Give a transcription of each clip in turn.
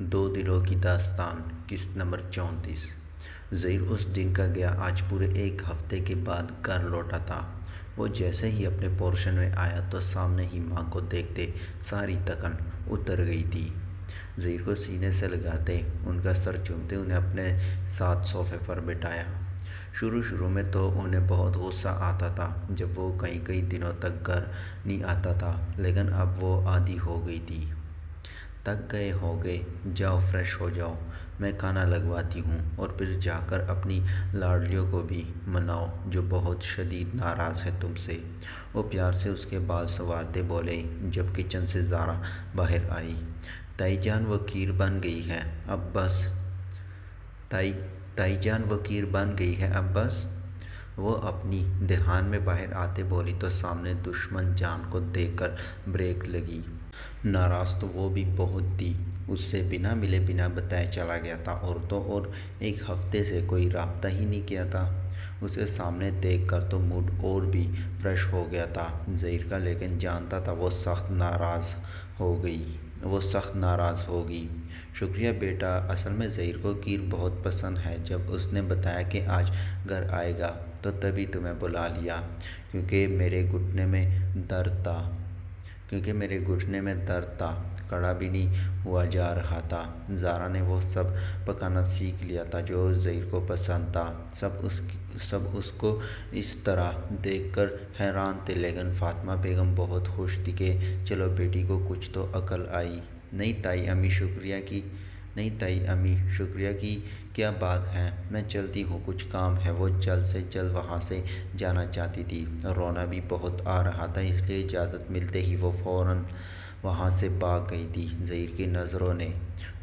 دو دلوں کی داستان قسط نمبر 34۔ ظہیر اس دن کا گیا آج پورے ایک ہفتے کے بعد گھر لوٹا تھا۔ وہ جیسے ہی اپنے پورشن میں آیا تو سامنے ہی ماں کو دیکھتے ساری تھکن اتر گئی تھی۔ ظہیر کو سینے سے لگاتے، ان کا سر چومتے انہیں اپنے ساتھ صوفے پر بٹھایا۔ شروع میں تو انہیں بہت غصہ آتا تھا جب وہ کئی دنوں تک گھر نہیں آتا تھا، لیکن اب وہ عادی ہو گئی تھی۔ تھک گئے ہوگے، جاؤ فریش ہو جاؤ، میں کھانا لگواتی ہوں، اور پھر جا کر اپنی لاڈلیوں کو بھی مناؤ جو بہت شدید ناراض ہے تم سے۔ وہ پیار سے اس کے بال سنوارتے بولے جب کچن سے زارا باہر آئی۔ تائی جان وہ کھیر بن گئی ہے اب بس۔ تائی جان وہ کھیر بن گئی ہے اب بس۔ وہ اپنی دھیان میں باہر آتے بولی تو سامنے دشمن جان کو دیکھ کر بریک لگی۔ ناراض تو وہ بھی بہت تھی، اس سے بنا ملے بنا بتائے چلا گیا تھا اور ایک ہفتے سے کوئی رابطہ ہی نہیں کیا تھا۔ اسے سامنے دیکھ کر تو موڈ اور بھی فریش ہو گیا تھا ظہیر کا، لیکن جانتا تھا وہ سخت ناراض ہوگی۔ شکریہ بیٹا، اصل میں ظہیر کو کھیر بہت پسند ہے۔ جب اس نے بتایا کہ آج گھر آئے گا تو تبھی تمہیں بلا لیا، کیونکہ میرے گھٹنے میں درد تھا، کھڑا بھی نہیں ہوا جا رہا تھا۔ زارا نے وہ سب پکانا سیکھ لیا تھا جو ظہیر کو پسند تھا۔ سب اس کو اس طرح دیکھ کر حیران تھے، لیکن فاطمہ بیگم بہت خوش تھی کہ چلو بیٹی کو کچھ تو عقل آئی۔ نہیں تائی امی، شکریہ کی کیا بات ہے، میں چلتی ہوں، کچھ کام ہے۔ وہ جلد سے جلد وہاں سے جانا چاہتی تھی، رونا بھی بہت آ رہا تھا، اس لیے اجازت ملتے ہی وہ فوراً وہاں سے بھاگ گئی تھی۔ ظہیر کی نظروں نے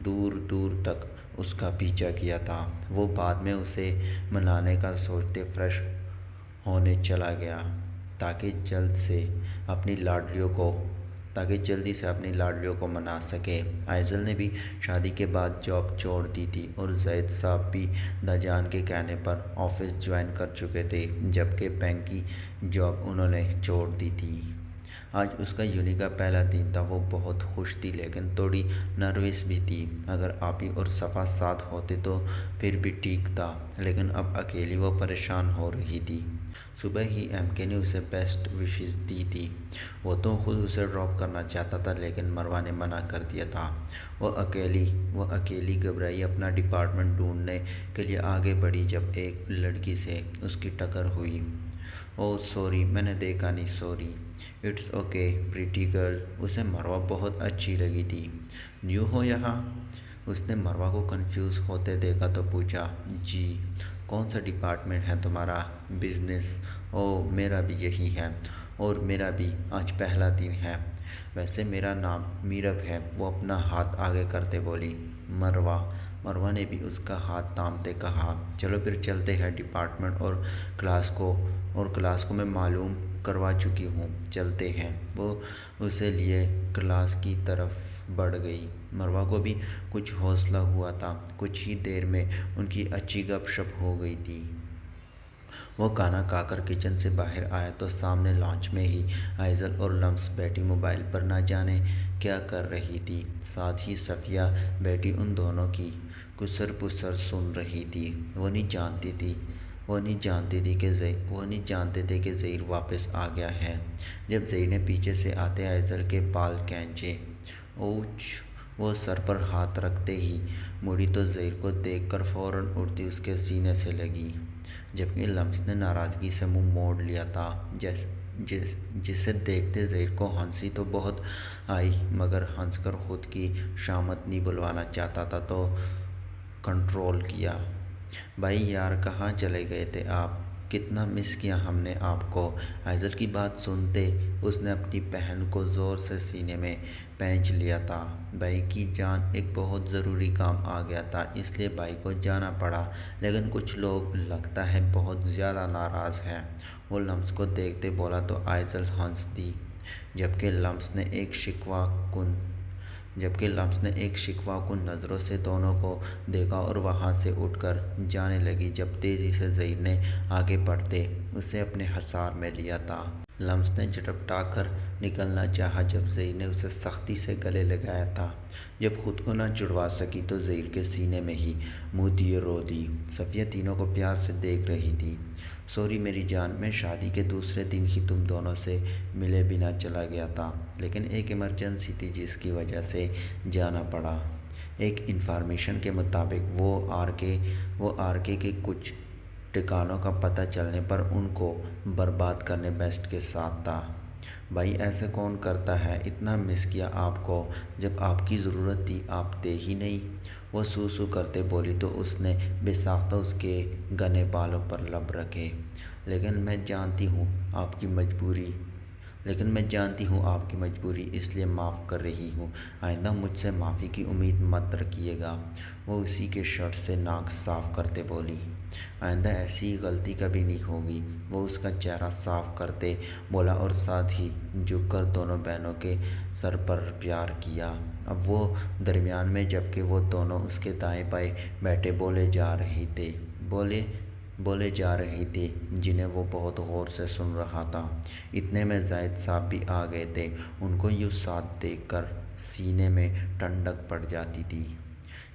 دور دور تک اس کا پیچھا کیا تھا۔ وہ بعد میں اسے منانے کا سوچتے فریش ہونے چلا گیا تاکہ جلدی سے اپنی لاڈلیوں کو منا سکے۔ ایزل نے بھی شادی کے بعد جاب چھوڑ دی تھی اور زید صاحب بھی داجان کے کہنے پر آفس جوائن کر چکے تھے، جبکہ بینک کی جاب انہوں نے چھوڑ دی تھی۔ آج اس کا یونی کا پہلا دن تھا۔ وہ بہت خوش تھی لیکن تھوڑی نروس بھی تھی۔ اگر آپی اور صفا ساتھ ہوتے تو پھر بھی ٹھیک تھا، لیکن اب اکیلی وہ پریشان ہو رہی تھی۔ صبح ہی ایم کے نے اسے بیسٹ وشز دی تھی۔ وہ تو خود اسے ڈراپ کرنا چاہتا تھا لیکن مروہ نے منع کر دیا تھا۔ وہ اکیلی گھبرائی اپنا ڈپارٹمنٹ ڈھونڈنے کے لیے آگے بڑھی جب ایک لڑکی سے اس کی ٹکر ہوئی۔ اوہ سوری، میں نے دیکھا نہیں، sorry. It's okay pretty girl. اسے مروہ بہت اچھی لگی تھی۔ نیو ہو یہاں؟ اس نے مروہ کو کنفیوز ہوتے دیکھا تو پوچھا۔ جی۔ کون سا ڈپارٹمنٹ ہے تمہارا؟ بزنس۔ اوہ میرا بھی یہی ہے، اور میرا بھی آج پہلا دن ہے۔ ویسے میرا نام میرب ہے، وہ اپنا ہاتھ آگے کرتے بولی۔ مروہ نے بھی اس کا ہاتھ تھامتے کہا، چلو پھر چلتے ہیں ڈپارٹمنٹ اور کلاس کو میں معلوم کروا چکی ہوں، چلتے ہیں۔ وہ اسے لیے کلاس کی طرف بڑھ گئی۔ مروہ کو بھی کچھ حوصلہ ہوا تھا۔ کچھ ہی دیر میں ان کی اچھی گپ شپ ہو گئی تھی۔ وہ کھانا کھا کر کچن سے باہر آیا تو سامنے لانچ میں ہی ایزل اور لمس بیٹھی موبائل پر نہ جانے کیا کر رہی تھی۔ ساتھ ہی صفیہ بیٹھی ان دونوں کی کسر پسر سن رہی تھی۔ وہ نہیں جانتے تھے کہ ظہیر واپس آ گیا ہے۔ جب ظہیر نے پیچھے سے آتے ایزل کے بال کھینچے، اوچ! وہ سر پر ہاتھ رکھتے ہی مڑی تو ظہیر کو دیکھ کر فوراً اٹھتی اس کے سینے سے لگی، جبکہ لمس نے ناراضگی سے منہ موڑ لیا تھا۔ جسے دیکھتے ظہیر کو ہنسی تو بہت آئی، مگر ہنس کر خود کی شامت نہیں بلوانا چاہتا تھا تو کنٹرول کیا۔ بھائی یار، کہاں چلے گئے تھے آپ؟ کتنا مس کیا ہم نے آپ کو۔ ایزل کی بات سنتے اس نے اپنی بہن کو زور سے سینے میں پہنچ لیا تھا۔ بھائی کی جان، ایک بہت ضروری کام آ گیا تھا، اس لیے بھائی کو جانا پڑا، لیکن کچھ لوگ لگتا ہے بہت زیادہ ناراض ہیں۔ وہ لمس کو دیکھتے بولا تو ایزل ہنس دی، جبکہ لمس نے ایک شکوہ کن جبکہ لمس نے ایک شکوہ کن نظروں سے دونوں کو دیکھا اور وہاں سے اٹھ کر جانے لگی جب تیزی سے ظہیر نے آگے بڑھتے اسے اپنے حصار میں لیا تھا۔ لمس نے جھٹپٹا کر نکلنا چاہا جب ظہیر نے اسے سختی سے گلے لگایا تھا۔ جب خود کو نہ چھڑوا سکی تو ظہیر کے سینے میں ہی منہ دیے رو دی۔ صفیہ تینوں کو پیار سے دیکھ رہی تھی۔ سوری میری جان، میں شادی کے دوسرے دن ہی تم دونوں سے ملے بنا چلا گیا تھا، لیکن ایک ایمرجنسی تھی جس کی وجہ سے جانا پڑا۔ ایک انفارمیشن کے مطابق وہ آر کے کچھ ٹھکانوں کا پتہ چلنے پر ان کو برباد کرنے بیسٹ کے ساتھ تھا۔ بھائی ایسے کون کرتا ہے؟ اتنا مس کیا آپ کو، جب آپ کی ضرورت تھی آپ تھے ہی نہیں، وہ سو سو کرتے بولی تو اس نے بے ساختہ اس کے گھنے بالوں پر لب رکھے۔ لیکن میں جانتی ہوں آپ کی مجبوری، اس لیے معاف کر رہی ہوں، آئندہ مجھ سے معافی کی امید مت رکھیے گا۔ وہ اسی کے شرٹ سے ناک صاف کرتے بولی۔ آئندہ ایسی غلطی کبھی نہیں ہوگی، وہ اس کا چہرہ صاف کرتے بولا اور ساتھ ہی جھک کر دونوں بہنوں کے سر پر پیار کیا۔ اب وہ درمیان میں جبکہ وہ دونوں اس کے دائیں بائیں بیٹھے بولے جا رہے تھے جنہیں وہ بہت غور سے سن رہا تھا۔ اتنے میں زاہد صاحب بھی آ گئے تھے۔ ان کو یوں ساتھ دیکھ کر سینے میں ٹھنڈک پڑ جاتی تھی۔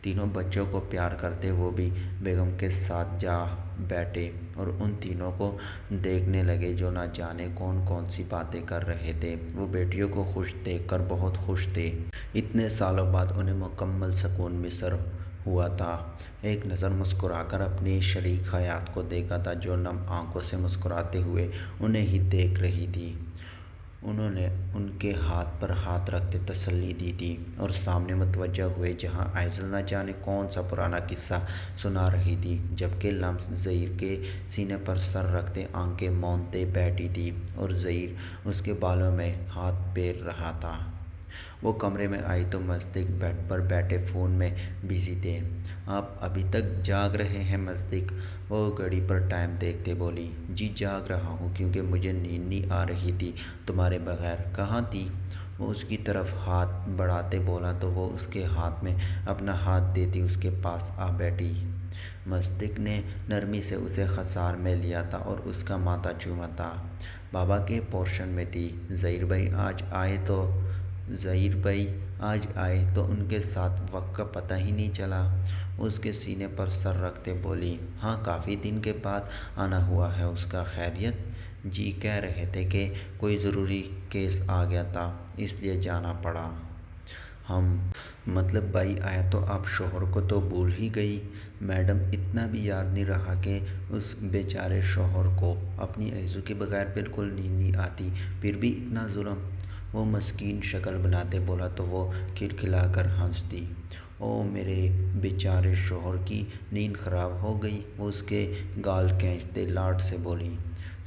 تینوں بچوں کو پیار کرتے وہ بھی بیگم کے ساتھ جا بیٹھے اور ان تینوں کو دیکھنے لگے جو نہ جانے کون کون سی باتیں کر رہے تھے۔ وہ بیٹیوں کو خوش دیکھ کر بہت خوش تھے۔ اتنے سالوں بعد انہیں مکمل سکون میسر ہوا تھا۔ ایک نظر مسکرا کر اپنی شریک حیات کو دیکھا تھا جو نم آنکھوں سے مسکراتے ہوئے انہیں ہی دیکھ رہی تھی۔ انہوں نے ان کے ہاتھ پر ہاتھ رکھتے تسلی دی تھی اور سامنے متوجہ ہوئے جہاں آئزل نہ جانے کون سا پرانا قصہ سنا رہی تھی، جبکہ لمس ظہیر کے سینے پر سر رکھتے آنکھیں موندے بیٹھی تھی اور ظہیر اس کے بالوں میں ہاتھ پھیر رہا تھا۔ وہ کمرے میں آئی تو مصدق بیڈ پر بیٹھے فون میں بزی تھے۔ آپ ابھی تک جاگ رہے ہیں مصدق؟ وہ گھڑی پر ٹائم دیکھتے بولی۔ جی جاگ رہا ہوں کیونکہ مجھے نیند نہیں آ رہی تھی تمہارے بغیر۔ کہاں تھی؟ وہ اس کی طرف ہاتھ بڑھاتے بولا تو وہ اس کے ہاتھ میں اپنا ہاتھ دیتی اس کے پاس آ بیٹھی۔ مصدق نے نرمی سے اسے حصار میں لیا تھا اور اس کا ماتھا چوما تھا۔ بابا کے پورشن میں تھی۔ ظہیر بھائی آج آئے تو ان کے ساتھ وقت کا پتہ ہی نہیں چلا۔ اس کے سینے پر سر رکھتے بولی۔ ہاں کافی دن کے بعد آنا ہوا ہے اس کا۔ خیریت؟ جی کہہ رہے تھے کہ کوئی ضروری کیس آ گیا تھا اس لیے جانا پڑا۔ مطلب بھائی آیا تو آپ شوہر کو تو بھول ہی گئی؟ میڈم اتنا بھی یاد نہیں رہا کہ اس بیچارے شوہر کو اپنی ایزو کے بغیر بالکل نیند نہیں آتی، پھر بھی اتنا ظلم؟ وہ مسکین شکل بناتے بولا تو وہ کھلکھلا کر ہنس دی۔ او میرے بیچارے شوہر کی نیند خراب ہو گئی، وہ اس کے گال کھینچتے لاڈ سے بولی۔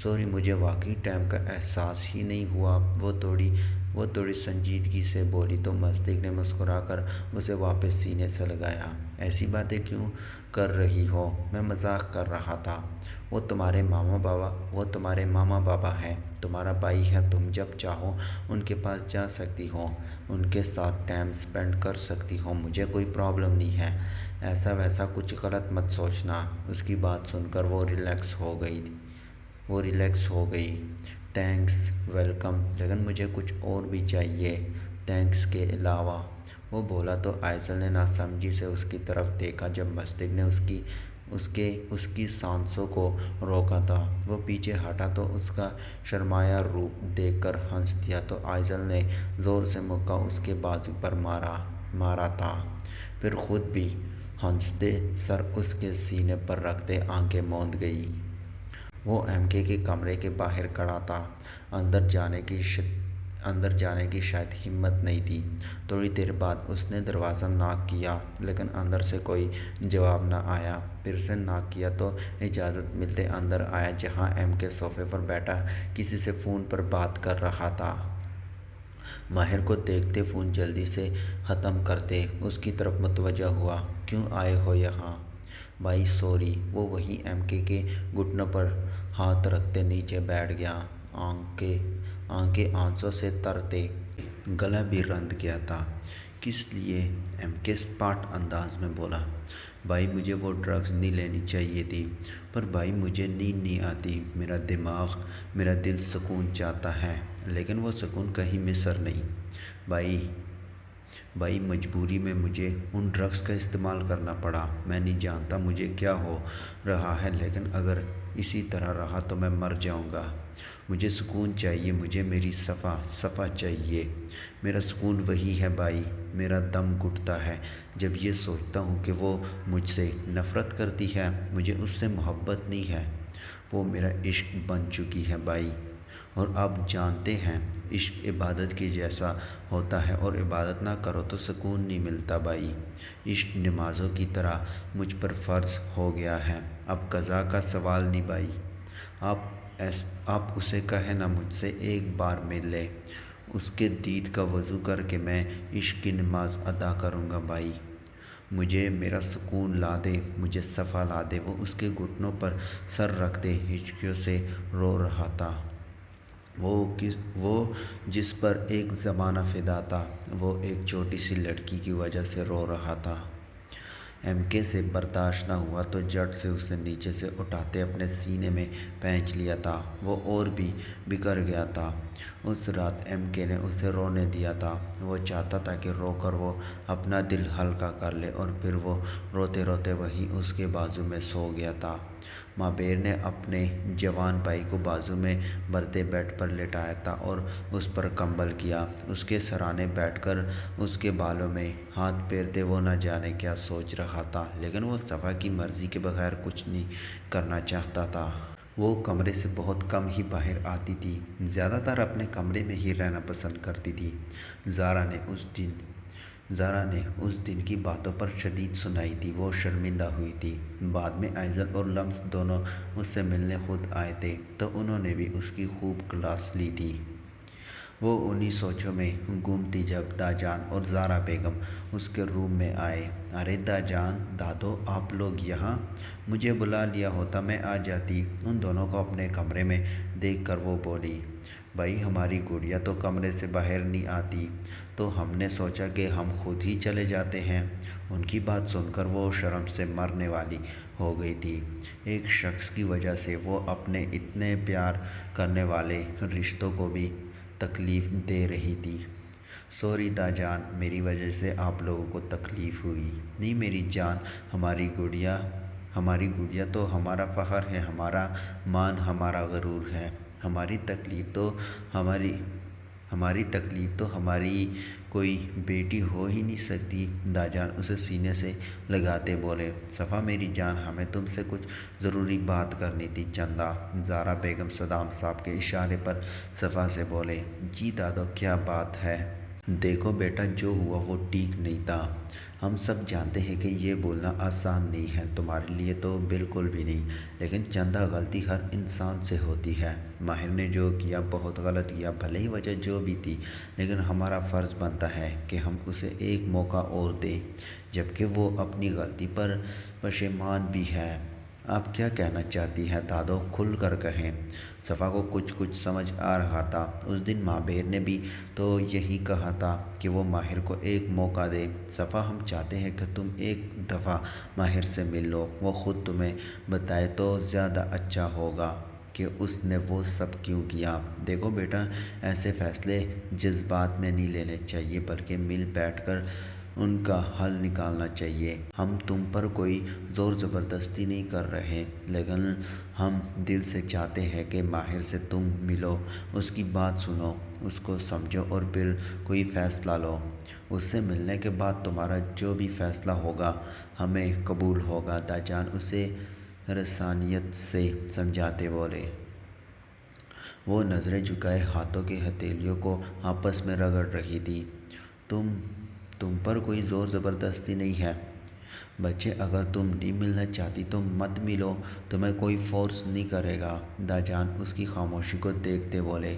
سوری مجھے واقعی ٹائم کا احساس ہی نہیں ہوا، وہ تھوڑی سنجیدگی سے بولی تو مصدق نے مسکرا کر اسے واپس سینے سے لگایا۔ ایسی باتیں کیوں کر رہی ہو؟ میں مذاق کر رہا تھا۔ وہ تمہارے ماما بابا ہیں، تمہارا بھائی ہے، تم جب چاہو ان کے پاس جا سکتی ہو، ان کے ساتھ ٹائم سپینڈ کر سکتی ہو، مجھے کوئی پرابلم نہیں ہے۔ ایسا ویسا کچھ غلط مت سوچنا۔ اس کی بات سن کر وہ ریلیکس ہو گئی۔ تھینکس، ویلکم، لیکن مجھے کچھ اور بھی چاہیے تھینکس کے علاوہ، وہ بولا تو آئزل نے ناسمجھی سے اس کی طرف دیکھا۔ جب مصدق نے اس کی سانسوں کو روکا تھا، وہ پیچھے ہٹا تو اس کا شرمایا روپ دیکھ کر ہنس دیا تو آئزل نے زور سے مکہ اس کے بازو پر مارا تھا، پھر خود بھی ہنستے سر اس کے سینے پر رکھتے آنکھیں موند گئی۔ وہ ایم کے کمرے کے باہر کھڑا تھا۔ اندر جانے کی شاید ہمت نہیں تھی۔ تھوڑی دیر بعد اس نے دروازہ ناک کیا لیکن اندر سے کوئی جواب نہ آیا۔ پھر سے ناک کیا تو اجازت ملتے اندر آیا جہاں ایم کے صوفے پر بیٹھا کسی سے فون پر بات کر رہا تھا۔ ماہر کو دیکھتے فون جلدی سے ختم کرتے اس کی طرف متوجہ ہوا۔ کیوں آئے ہو یہاں؟ بھائی سوری، وہ وہیں ایم کے گھٹنوں پر ہاتھ رکھتے نیچے بیٹھ گیا۔ آنکھیں آنسوں سے تر تھے، گلا بھی رند گیا تھا۔ کس لیے؟ ایم کے اسپاٹ انداز میں بولا۔ بھائی مجھے وہ ڈرگز نہیں لینی چاہیے تھی، پر بھائی مجھے نیند نہیں آتی، میرا دل سکون چاہتا ہے، لیکن وہ سکون کہیں میسر نہیں۔ بھائی مجبوری میں مجھے ان ڈرگز کا استعمال کرنا پڑا۔ میں نہیں جانتا مجھے کیا ہو رہا ہے، لیکن اگر اسی طرح رہا تو میں مر جاؤں گا۔ مجھے سکون چاہیے، مجھے میری صفا چاہیے۔ میرا سکون وہی ہے بھائی۔ میرا دم گھٹتا ہے جب یہ سوچتا ہوں کہ وہ مجھ سے نفرت کرتی ہے، مجھے اس سے محبت نہیں ہے، وہ میرا عشق بن چکی ہے بھائی۔ اور آپ جانتے ہیں عشق عبادت کے جیسا ہوتا ہے، اور عبادت نہ کرو تو سکون نہیں ملتا بھائی۔ عشق نمازوں کی طرح مجھ پر فرض ہو گیا ہے، اب قضا کا سوال نہیں بھائی۔ آپ اسے کہیں نا مجھ سے ایک بار مل لے، اس کے دید کا وضو کر کے میں عشق کی نماز ادا کروں گا بھائی۔ مجھے میرا سکون لا دے، مجھے صفا لا دے۔ وہ اس کے گھٹنوں پر سر رکھ دے، ہچکیوں سے رو رہا تھا۔ وہ جس پر ایک زمانہ فدا تھا، وہ ایک چھوٹی سی لڑکی کی وجہ سے رو رہا تھا۔ ایم کے سے برداشت نہ ہوا تو جھٹ سے اسے نیچے سے اٹھاتے اپنے سینے میں پہنچ لیا تھا۔ وہ اور بھی بگڑ گیا تھا۔ اس رات ایم کے نے اسے رونے دیا تھا۔ وہ چاہتا تھا کہ رو کر وہ اپنا دل ہلکا کر لے، اور پھر وہ روتے روتے وہیں اس کے بازو میں سو گیا تھا۔ مابیر نے اپنے جوان بھائی کو بازو میں بھرتے بیڈ پر لٹایا تھا اور اس پر کمبل کیا۔ اس کے سرانے بیٹھ کر اس کے بالوں میں ہاتھ پھیرتے وہ نہ جانے کیا سوچ رہا تھا، لیکن وہ صفا کی مرضی کے بغیر کچھ نہیں کرنا چاہتا تھا۔ وہ کمرے سے بہت کم ہی باہر آتی تھی، زیادہ تر اپنے کمرے میں ہی رہنا پسند کرتی تھی۔ زارا نے اس دن کی باتوں پر شدید سنائی تھی۔ وہ شرمندہ ہوئی تھی۔ بعد میں ایزل اور لمس دونوں اس سے ملنے خود آئے تھے، تو انہوں نے بھی اس کی خوب کلاس لی تھی۔ وہ انہی سوچوں میں گم تھی جب داجان اور زارا بیگم اس کے روم میں آئے۔ ارے داجان، دادو، آپ لوگ یہاں؟ مجھے بلا لیا ہوتا میں آ جاتی۔ ان دونوں کو اپنے کمرے میں دیکھ کر وہ بولی، بھائی ہماری گڑیا تو کمرے سے باہر نہیں آتی، تو ہم نے سوچا کہ ہم خود ہی چلے جاتے ہیں۔ ان کی بات سن کر وہ شرم سے مرنے والی ہو گئی تھی۔ ایک شخص کی وجہ سے وہ اپنے اتنے پیار کرنے والے رشتوں کو بھی تکلیف دے رہی تھی۔ سوری داجان، میری وجہ سے آپ لوگوں کو تکلیف ہوئی۔ نہیں میری جان، ہماری گڑیا تو ہمارا فخر ہے، ہمارا مان، ہمارا غرور ہے۔ ہماری تکلیف تو ہماری کوئی بیٹی ہو ہی نہیں سکتی۔ داجان اسے سینے سے لگاتے بولے، صفا میری جان، ہمیں تم سے کچھ ضروری بات کرنی تھی چندا۔ زارا بیگم صدام صاحب کے اشارے پر صفا سے بولے، جی دادو کیا بات ہے؟ دیکھو بیٹا، جو ہوا وہ ٹھیک نہیں تھا۔ ہم سب جانتے ہیں کہ یہ بولنا آسان نہیں ہے، تمہارے لیے تو بالکل بھی نہیں، لیکن چندہ غلطی ہر انسان سے ہوتی ہے۔ ماہر نے جو کیا بہت غلط کیا، بھلے ہی وجہ جو بھی تھی، لیکن ہمارا فرض بنتا ہے کہ ہم اسے ایک موقع اور دیں، جبکہ وہ اپنی غلطی پر پشیمان بھی ہے۔ آپ کیا کہنا چاہتی ہیں دادو؟ کھل کر کہیں۔ صفا کو کچھ سمجھ آ رہا تھا۔ اس دن مابیر نے بھی تو یہی کہا تھا کہ وہ ماہر کو ایک موقع دے۔ صفا، ہم چاہتے ہیں کہ تم ایک دفعہ ماہر سے مل لو، وہ خود تمہیں بتائے تو زیادہ اچھا ہوگا کہ اس نے وہ سب کیوں کیا۔ دیکھو بیٹا، ایسے فیصلے جذبات میں نہیں لینے چاہیے، بلکہ مل بیٹھ کر ان کا حل نکالنا چاہیے۔ ہم تم پر کوئی زور زبردستی نہیں کر رہے، لیکن ہم دل سے چاہتے ہیں کہ ماہر سے تم ملو، اس کی بات سنو، اس کو سمجھو اور پھر کوئی فیصلہ لو۔ اس سے ملنے کے بعد تمہارا جو بھی فیصلہ ہوگا ہمیں قبول ہوگا۔ داجان اسے رسانیت سے سمجھاتے بولے۔ وہ نظریں جھکائے ہاتھوں کی ہتھیلیوں کو آپس میں رگڑ رہی تھی۔ تم پر کوئی زور زبردستی نہیں ہے بچے، اگر تم نہیں ملنا چاہتی تو مت ملو، تمہیں کوئی فورس نہیں کرے گا۔ داجان اس کی خاموشی کو دیکھتے بولے،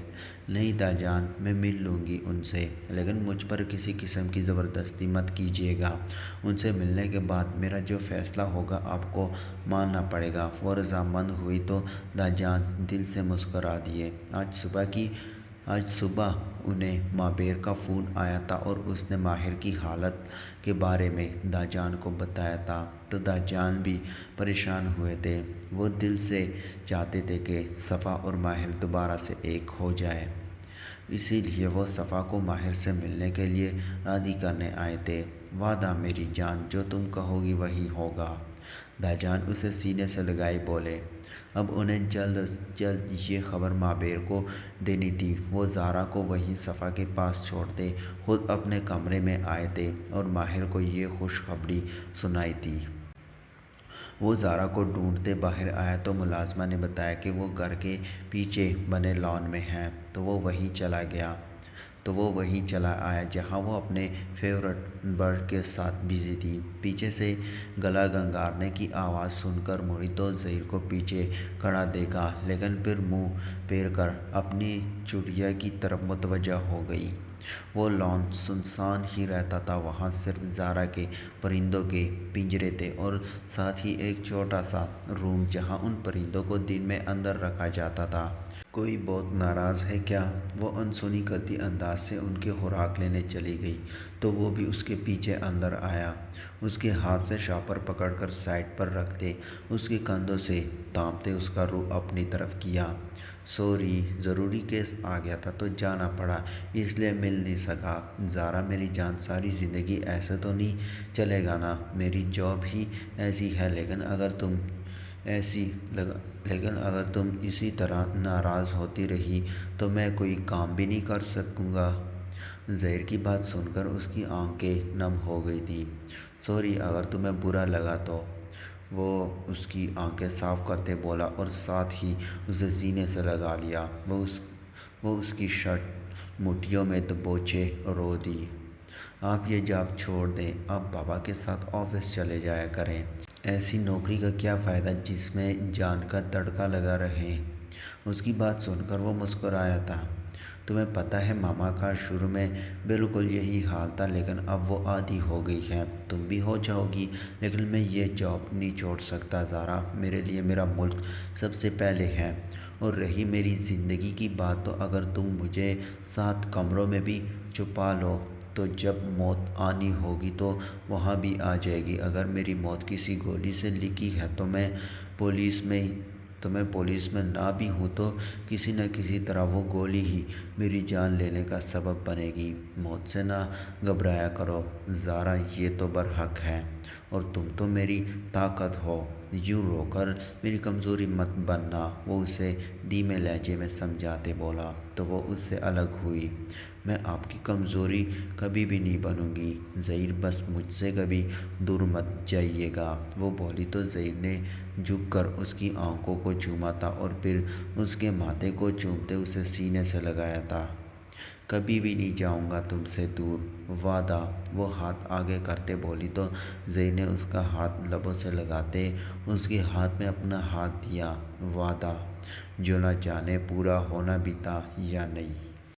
نہیں داجان، میں مل لوں گی ان سے، لیکن مجھ پر کسی قسم کی زبردستی مت کیجیے گا۔ ان سے ملنے کے بعد میرا جو فیصلہ ہوگا آپ کو ماننا پڑے گا۔ وہ رضامند ہوئی تو داجان دل سے مسکرا دیے۔ آج صبح کی آج صبح انہیں مابیر کا فون آیا تھا اور اس نے ماہر کی حالت کے بارے میں داجان کو بتایا تھا، تو داجان بھی پریشان ہوئے تھے۔ وہ دل سے چاہتے تھے کہ صفا اور ماہر دوبارہ سے ایک ہو جائے، اسی لیے وہ صفا کو ماہر سے ملنے کے لیے راضی کرنے آئے تھے۔ وعدہ میری جان، جو تم کہو گی وہی ہوگا، داجان اسے سینے سے لگائے بولے۔ اب انہیں جلد از جلد یہ خبر مابیر کو دینی تھی۔ وہ زارا کو وہیں صفا کے پاس چھوڑتے خود اپنے کمرے میں آئے تھے اور ماہر کو یہ خوشخبری سنائی تھی۔ وہ زارا کو ڈھونڈتے باہر آیا تو ملازمہ نے بتایا کہ وہ گھر کے پیچھے بنے لان میں ہے، تو وہ وہیں چلا آیا جہاں وہ اپنے فیورٹ برڈ کے ساتھ بزی تھی۔ پیچھے سے گلا گنگارنے کی آواز سن کر مڑی تو ظہیر کو پیچھے کھڑا دیکھا، لیکن پھر منہ پھیر کر اپنی چڑیا کی طرف متوجہ ہو گئی۔ وہ لان سنسان ہی رہتا تھا، وہاں صرف زارا کے پرندوں کے پنجرے تھے اور ساتھ ہی ایک چھوٹا سا روم جہاں ان پرندوں کو دن میں اندر رکھا جاتا تھا۔ کوئی بہت ناراض ہے کیا؟ وہ انسنی کرتی انداز سے ان کی خوراک لینے چلی گئی تو وہ بھی اس کے پیچھے اندر آیا۔ اس کے ہاتھ سے شاپر پکڑ کر سائڈ پر رکھتے اس کے کندھوں سے تھامتے اس کا رخ اپنی طرف کیا۔ سوری، ضروری کیس آ گیا تھا تو جانا پڑا، اس لیے مل نہیں سکا۔ زارا میری جان، ساری زندگی ایسے تو نہیں چلے گا نا؟ میری جاب ہی ایسی ہے، لیکن اگر تم اسی طرح ناراض ہوتی رہی تو میں کوئی کام بھی نہیں کر سکوں گا۔ ظہیر کی بات سن کر اس کی آنکھیں نم ہو گئی تھیں۔ سوری، اگر تمہیں برا لگا تو، وہ اس کی آنکھیں صاف کرتے بولا اور ساتھ ہی اسے سینے سے لگا لیا۔ وہ اس کی شرٹ مٹھیوں میں دبوچے رو دی۔ آپ یہ جاب چھوڑ دیں، آپ بابا کے ساتھ آفس چلے جایا کریں۔ ایسی نوکری کا کیا فائدہ جس میں جان کا تڑکا لگا رہے؟ اس کی بات سن کر وہ مسکرایا تھا۔ تمہیں پتہ ہے ماما کا شروع میں بالکل یہی حال تھا، لیکن اب وہ عادی ہو گئی ہے، تم بھی ہو جاؤ گی۔ لیکن میں یہ جاب نہیں چھوڑ سکتا زارا، میرے لیے میرا ملک سب سے پہلے ہے۔ اور رہی میری زندگی کی بات، تو اگر تم مجھے 7 کمروں میں بھی چھپا لو تو جب موت آنی ہوگی تو وہاں بھی آ جائے گی۔ اگر میری موت کسی گولی سے لکھی ہے تو میں پولیس میں نہ بھی ہوں تو کسی نہ کسی طرح وہ گولی ہی میری جان لینے کا سبب بنے گی۔ موت سے نہ گھبرایا کرو زارا، یہ تو برحق ہے، اور تم تو میری طاقت ہو، یوں رو کر میری کمزوری مت بننا۔ وہ اسے دھیمے لہجے میں سمجھاتے بولا تو وہ اس سے الگ ہوئی۔ میں آپ کی کمزوری کبھی بھی نہیں بنوں گی ظہیر، بس مجھ سے کبھی دور مت جائیے گا، وہ بولی تو ظہیر نے جھک کر اس کی آنکھوں کو چوما تھا اور پھر اس کے ماتھے کو چومتے اسے سینے سے لگایا تھا۔ کبھی بھی نہیں جاؤں گا تم سے دور، وعدہ، وہ ہاتھ آگے کرتے بولی تو ظہیر نے اس کا ہاتھ لبوں سے لگاتے اس کے ہاتھ میں اپنا ہاتھ دیا۔ وعدہ، جو نہ جانے پورا ہونا بھی تھا یا نہیں۔